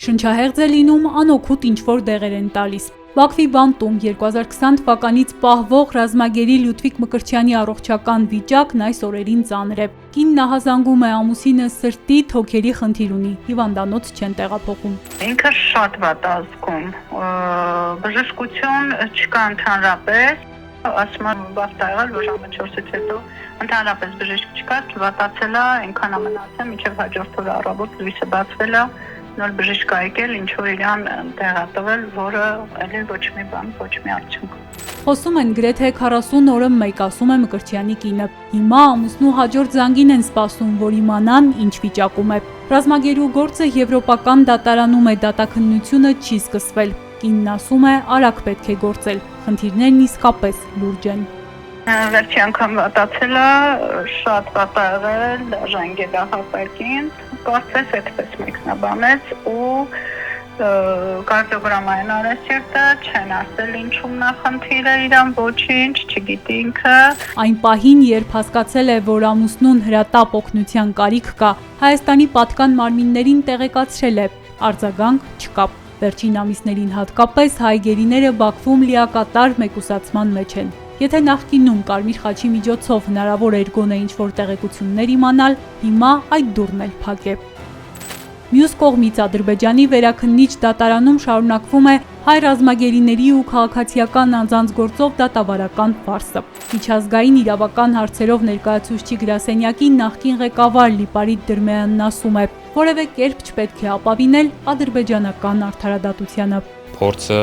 Շնչահեղձ է լինում, անօգուտ ինչ-որ դեղեր են տալիս։ Բաքվի բանտում 2020 թվականից պահվող ռազմագերի Լյուդվիգ Մկրտչյանի առողջական վիճակն այս օրերին ծանր է։ Կինն ահազանգում է, ամուսինը սրտի, թոքերի խնդիր ունի, հիվանդանոց չեն տեղափոխում։ Ինքը շատ վատ ազգում, բժշկություն չկա ընդհանրապես, ասում եմ բախտ ա եղել, որ ժամը 4-ից հետո ընդհանրապես բժիշկ չկա, վատացել է, այնքան մնացել, մինչև հաջորդ օրը առավոտ լույսը բացվել է, նոր բժիշկ ա եկել, ինչ որ իրան տեղ ա տվել, որը էլի ոչ մի բան, ոչ մի արդյունք։ Խոսում են գրեթե 40 օրը մեկ, ասում է Մկրտչյանի կինը։ Հիմա ամուսնու հաջորդ զանգին են սպասում, որ իմանան ինչ վիճակում է։ Ռազմագերու գործը եվրոպական դատարանում է, դատաքննությունը չի սկսվել։ Կինն ասում է, արագ պետք է գործել։ Խնդիրներն իսկապես լուրջ են։ Վերջի անգամ վատացել է, շատ վատ ա եղել, ժանգել ա հապակին, կարծես այդպես մեկնաբանեց ու կարդիոգրամային արեց եղտը, չեն ասել ինչում նախնդիր է իրան, ոչինչ, չգիտի ինքը։ Այն պահին, երբ հասկացել է, որ ամուսնուն հրատապ օգնության կարիք կա, Հայաստանի պատկան մարմիններին տեղեկացրել է, արձագանք չկա։ Վերջին ամիսներին հատկապես հայ գերիները Բաքվում լիակատար մեկուսացման մեջ են։ Եթե նախկինում Կարմիր խաչի միջոցով հնարավոր էր գոնե ինչ-որ տեղեկություններ իմանալ, հիմա այդ դուռն էլ փակ է։ Մյուս կողմից Ադրբեջանի վերաքննիչ դատարանում շարունակվում է հայ ռազմագերիների ու քաղաքացիական անձանց գործով դատավարական ֆարսը։ Միջազգային իրավական հարցերով ներկայացուցիչ գրասենյակի նախկին ղեկավար Լիպարիտ Դրմեյանն ասում է, որևէ կերպ չպետք է ապավինել ադրբեջանական արդարադատությանը։ Փորձը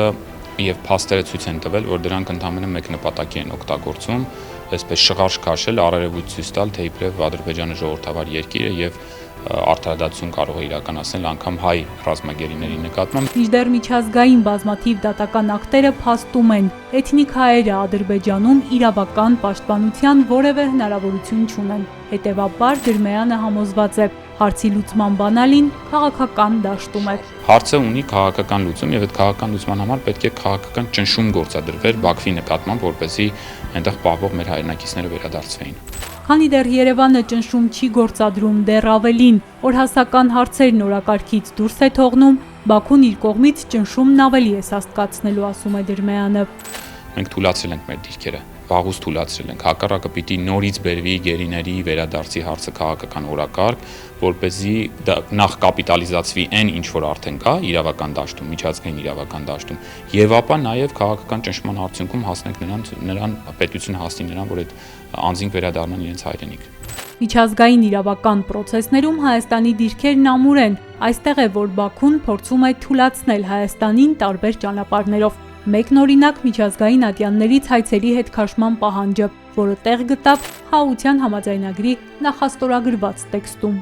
եւ փաստերը ցույց են տվել, որ դրանք ընդհանրապես մեկ նպատակի են օգտագործում, այսպես շղարշ քաշել, առերևույթ ցույց տալ, թե իբրև Ադրբեջանը ժողովրդավար երկիր է եւ արդարադատություն կարող է իրականացնել անգամ հայ ռազմագերիների նկատմամբ։ Մինչդեռ միջազգային բազմաթիվ դատական ակտերը փաստում են, էթնիկ հայերը Ադրբեջանում իրավական պաշտպանության որևէ հնարավորություն չունեն։ Հետևաբար Դրմեյանը համոզված է, հարցի լուծման բանալին քաղաքական դաշտում է։ Հարցը ունի քաղաքական լուծում եւ այդ քաղաքական լուծման համար պետք է քաղաքական ճնշում գործադրվեր Բաքվի նկատմամբ, որպեսզի այնտեղ պահվող մեր հայրենակիցները վերադարձվեին։ Քանի դեռ Երևանը ճնշում չի գործադրում, դեռ ավելին, օրհասական հարցերն օրակարգից դուրս է թողնում, Բաքուն իր կողմից ճնշումն ավելի է սաստկացնելու, ասում է Դրմեյանը։ Մենք թույլատրել ենք մեր դիրքերը, վաղուց թույլատրել ենք, հակառակը պիտի նորից բերվի գերիների վերադարձի հարցը քաղաքական օրակարգ, որպեսզի նախ կապիտալիզացվի այն, ինչ որ արդեն կա իրավական դաշտում, միջազգային իրավական դաշտում, եւ ապա նաեւ քաղաքական ճնշման արդյունքում հասնենք նրան պետություն հասնի նրան, որ այդ անձինք վերադառնան իրենց հայրենիք։ Միջազգային իրավական պրոցեսներում Հայաստանի դիրքերն ամուր են, այստեղ է, որ Բաքուն փորձում է թույլատրել Հայաստանին տարբեր ճանապարհներով։ Մեկն օրինակ միջազգային ատյաններից հայցերի հետ քաշման պահանջը, որը տեղ գտավ Խաղաղության համաձայնագրի նախաստորագրված տեքստում։